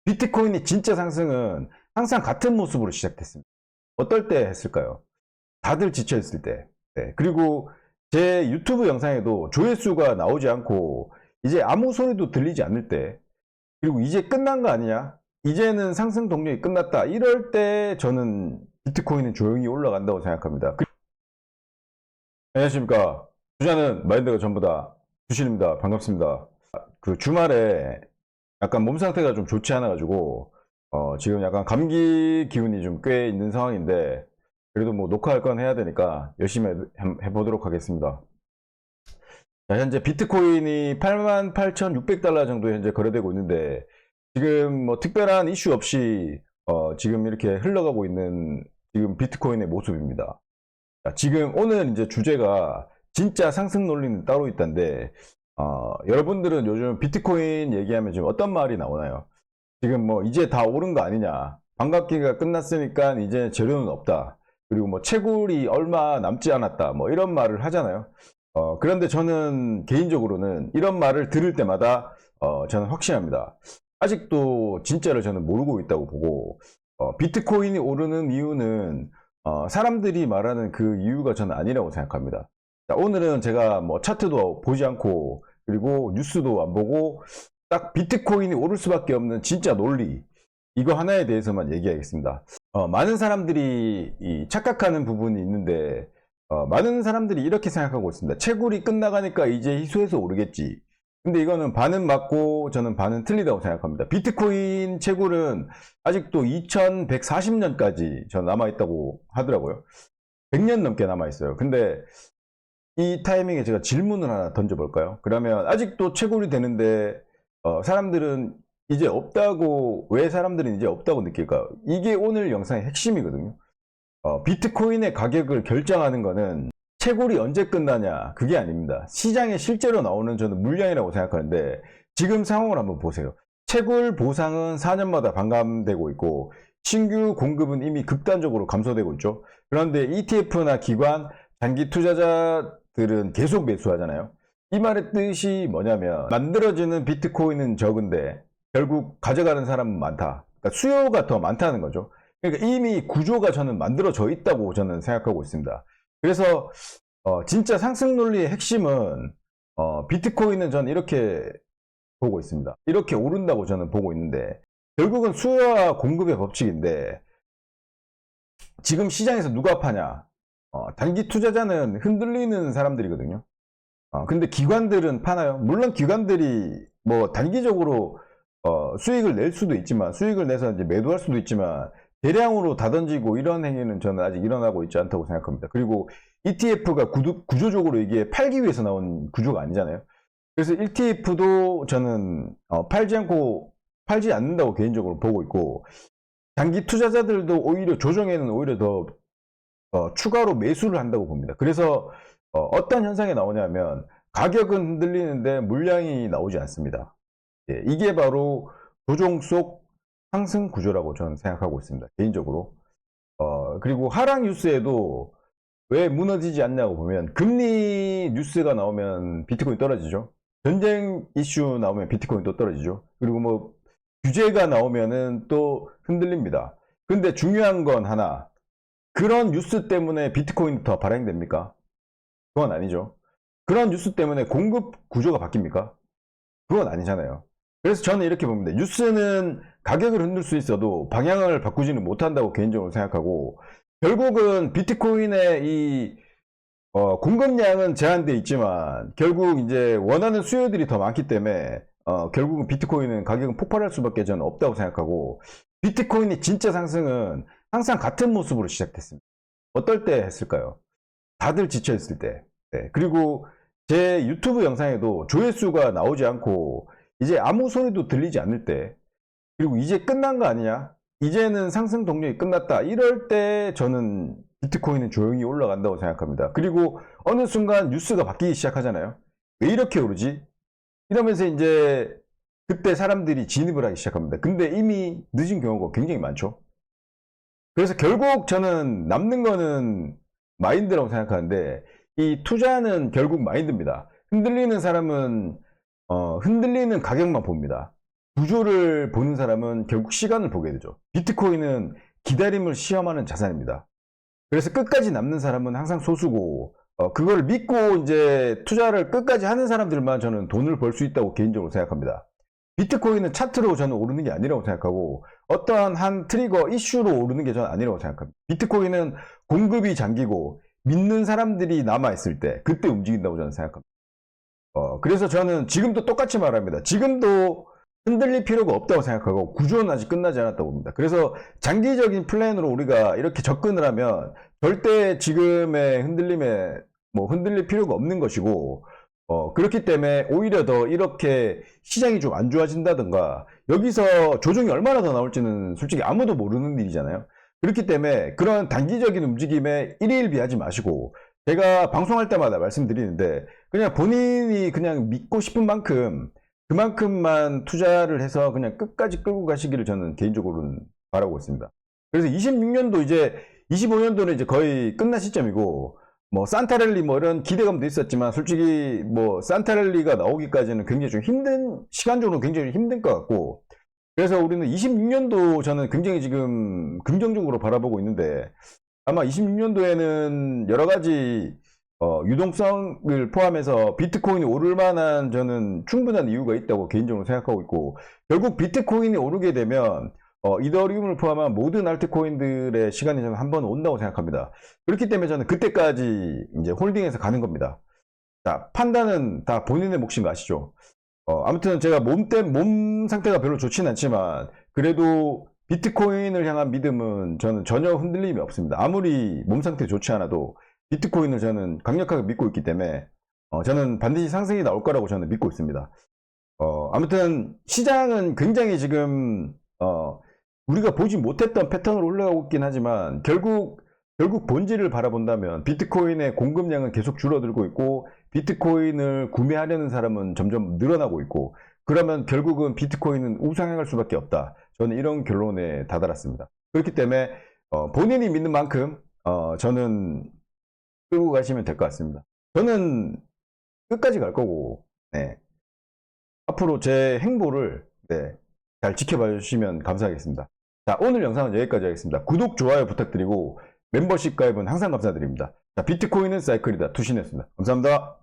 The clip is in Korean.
비트코인이 진짜 상승은 항상 같은 모습으로 시작됐습니다. 어떨 때 했을까요? 다들 지쳐있을 때. 네. 그리고 제 유튜브 영상에도 조회수가 나오지 않고 이제 아무 소리도 들리지 않을 때, 그리고 이제 끝난 거 아니냐? 이제는 상승 동력이 끝났다. 이럴 때 저는 비트코인은 조용히 올라간다고 생각합니다. 안녕하십니까. 투자는 마인드가 전부다. 주신입니다. 반갑습니다. 그 주말에 약간 몸 상태가 좀 좋지 않아 가지고 지금 약간 감기 기운이 좀 꽤 있는 상황인데, 그래도 뭐 녹화할 건 해야 되니까 열심히 해보도록 하겠습니다. 자, 현재 비트코인이 88,600달러 정도 현재 거래되고 있는데, 지금 뭐 특별한 이슈 없이 지금 이렇게 흘러가고 있는 지금 비트코인의 모습입니다. 자, 지금 오늘 이제 주제가 진짜 상승 논리는 따로 있다인데, 여러분들은 요즘 비트코인 얘기하면 지금 어떤 말이 나오나요? 지금 뭐 이제 다 오른 거 아니냐, 반갑기가 끝났으니까 이제 재료는 없다, 그리고 뭐 채굴이 얼마 남지 않았다, 뭐 이런 말을 하잖아요. 그런데 저는 개인적으로는 이런 말을 들을 때마다 저는 확신합니다. 아직도 진짜를 저는 모르고 있다고 보고, 비트코인이 오르는 이유는 사람들이 말하는 그 이유가 저는 아니라고 생각합니다. 자, 오늘은 제가 뭐 차트도 보지 않고, 그리고 뉴스도 안 보고, 딱 비트코인이 오를 수밖에 없는 진짜 논리, 이거 하나에 대해서만 얘기하겠습니다. 많은 사람들이 착각하는 부분이 있는데, 많은 사람들이 이렇게 생각하고 있습니다. 채굴이 끝나가니까 이제 희소해서 오르겠지. 근데 이거는 반은 맞고 저는 반은 틀리다고 생각합니다. 비트코인 채굴은 아직도 2140년까지 저 남아있다고 하더라고요. 100년 넘게 남아있어요. 근데 이 타이밍에 제가 질문을 하나 던져볼까요? 그러면 아직도 채굴이 되는데 사람들은 이제 없다고, 왜 사람들은 이제 없다고 느낄까요? 이게 오늘 영상의 핵심이거든요. 비트코인의 가격을 결정하는 거는 채굴이 언제 끝나냐, 그게 아닙니다. 시장에 실제로 나오는 저는 물량이라고 생각하는데, 지금 상황을 한번 보세요. 채굴 보상은 4년마다 반감되고 있고, 신규 공급은 이미 극단적으로 감소되고 있죠. 그런데 ETF나 기관, 장기 투자자들은 계속 매수하잖아요. 이 말의 뜻이 뭐냐면, 만들어지는 비트코인은 적은데 결국 가져가는 사람은 많다. 그러니까 수요가 더 많다는 거죠. 그러니까 이미 구조가 저는 만들어져 있다고 저는 생각하고 있습니다. 그래서 진짜 상승 논리의 핵심은, 비트코인은 저는 이렇게 보고 있습니다. 이렇게 오른다고 저는 보고 있는데, 결국은 수요와 공급의 법칙인데, 지금 시장에서 누가 파냐? 단기 투자자는 흔들리는 사람들이거든요. 근데 기관들은 파나요? 물론 기관들이 뭐 단기적으로 수익을 낼 수도 있지만, 수익을 내서 이제 매도할 수도 있지만, 대량으로 다 던지고 이런 행위는 저는 아직 일어나고 있지 않다고 생각합니다. 그리고 ETF가 구조적으로 이게 팔기 위해서 나온 구조가 아니잖아요. 그래서 ETF도 저는 팔지 않는다고 개인적으로 보고 있고, 장기 투자자들도 오히려 조정에는 오히려 더 추가로 매수를 한다고 봅니다. 그래서 어떤 현상이 나오냐면, 가격은 흔들리는데 물량이 나오지 않습니다. 예, 이게 바로 조정 속 상승 구조라고 저는 생각하고 있습니다. 개인적으로. 그리고 하락 뉴스에도 왜 무너지지 않냐고 보면, 금리 뉴스가 나오면 비트코인 떨어지죠. 전쟁 이슈 나오면 비트코인 또 떨어지죠. 그리고 뭐 규제가 나오면은 또 흔들립니다. 근데 중요한 건 하나, 그런 뉴스 때문에 비트코인이 더 발행됩니까? 그건 아니죠. 그런 뉴스 때문에 공급 구조가 바뀝니까? 그건 아니잖아요. 그래서 저는 이렇게 봅니다. 뉴스는 가격을 흔들 수 있어도 방향을 바꾸지는 못한다고 개인적으로 생각하고, 결국은 비트코인의 이 공급량은 제한되어 있지만, 결국 이제 원하는 수요들이 더 많기 때문에 결국은 비트코인은 가격은 폭발할 수밖에 저는 없다고 생각하고, 비트코인이 진짜 상승은 항상 같은 모습으로 시작됐습니다. 어떨 때 했을까요? 다들 지쳐있을 때. 네. 그리고 제 유튜브 영상에도 조회수가 나오지 않고 이제 아무 소리도 들리지 않을 때, 그리고 이제 끝난 거 아니냐, 이제는 상승 동력이 끝났다, 이럴 때 저는 비트코인은 조용히 올라간다고 생각합니다. 그리고 어느 순간 뉴스가 바뀌기 시작하잖아요. 왜 이렇게 오르지? 이러면서 이제 그때 사람들이 진입을 하기 시작합니다. 근데 이미 늦은 경우가 굉장히 많죠. 그래서 결국 저는 남는 거는 마인드라고 생각하는데, 이 투자는 결국 마인드입니다. 흔들리는 사람은 흔들리는 가격만 봅니다. 구조를 보는 사람은 결국 시간을 보게 되죠. 비트코인은 기다림을 시험하는 자산입니다. 그래서 끝까지 남는 사람은 항상 소수고, 그걸 믿고 이제 투자를 끝까지 하는 사람들만 저는 돈을 벌 수 있다고 개인적으로 생각합니다. 비트코인은 차트로 저는 오르는 게 아니라고 생각하고, 어떠한 한 트리거 이슈로 오르는 게 저는 아니라고 생각합니다. 비트코인은 공급이 잠기고 믿는 사람들이 남아있을 때 그때 움직인다고 저는 생각합니다. 그래서 저는 지금도 똑같이 말합니다. 지금도 흔들릴 필요가 없다고 생각하고 구조는 아직 끝나지 않았다고 봅니다. 그래서 장기적인 플랜으로 우리가 이렇게 접근을 하면 절대 지금의 흔들림에 흔들릴 필요가 없는 것이고, 그렇기 때문에 오히려 더 이렇게 시장이 좀 안 좋아진다든가 여기서 조정이 얼마나 더 나올지는 솔직히 아무도 모르는 일이잖아요. 그렇기 때문에 그런 단기적인 움직임에 일희일비하지 마시고, 제가 방송할 때마다 말씀드리는데 그냥 본인이 그냥 믿고 싶은 만큼 그만큼만 투자를 해서 그냥 끝까지 끌고 가시기를 저는 개인적으로는 바라고 있습니다. 그래서 26년도 이제 25년도는 이제 거의 끝난 시점이고, 산타랠리 이런 기대감도 있었지만 솔직히 산타랠리가 나오기까지는 굉장히 좀 시간적으로 굉장히 힘든 것 같고, 그래서 우리는 26년도 저는 굉장히 지금 긍정적으로 바라보고 있는데, 아마 26년도에는 여러 가지 유동성을 포함해서 비트코인이 오를 만한 저는 충분한 이유가 있다고 개인적으로 생각하고 있고, 결국 비트코인이 오르게 되면 이더리움을 포함한 모든 알트코인들의 시간이 저는 한 번 온다고 생각합니다. 그렇기 때문에 저는 그때까지 이제 홀딩해서 가는 겁니다. 자, 판단은 다 본인의 몫인 거 아시죠? 아무튼 제가 몸 상태가 별로 좋진 않지만 그래도 비트코인을 향한 믿음은 저는 전혀 흔들림이 없습니다. 아무리 몸 상태 좋지 않아도 비트코인을 저는 강력하게 믿고 있기 때문에 저는 반드시 상승이 나올 거라고 저는 믿고 있습니다. 아무튼 시장은 굉장히 지금 우리가 보지 못했던 패턴으로 올라가고 있긴 하지만 결국 본질을 바라본다면 비트코인의 공급량은 계속 줄어들고 있고 비트코인을 구매하려는 사람은 점점 늘어나고 있고, 그러면 결국은 비트코인은 우상향할 수밖에 없다. 저는 이런 결론에 다다랐습니다. 그렇기 때문에 본인이 믿는 만큼 저는 끌고 가시면 될 것 같습니다. 저는 끝까지 갈 거고, 네. 앞으로 제 행보를 잘 지켜봐 주시면 감사하겠습니다. 자, 오늘 영상은 여기까지 하겠습니다. 구독, 좋아요 부탁드리고 멤버십 가입은 항상 감사드립니다. 자, 비트코인은 사이클이다. 투신했습니다. 감사합니다.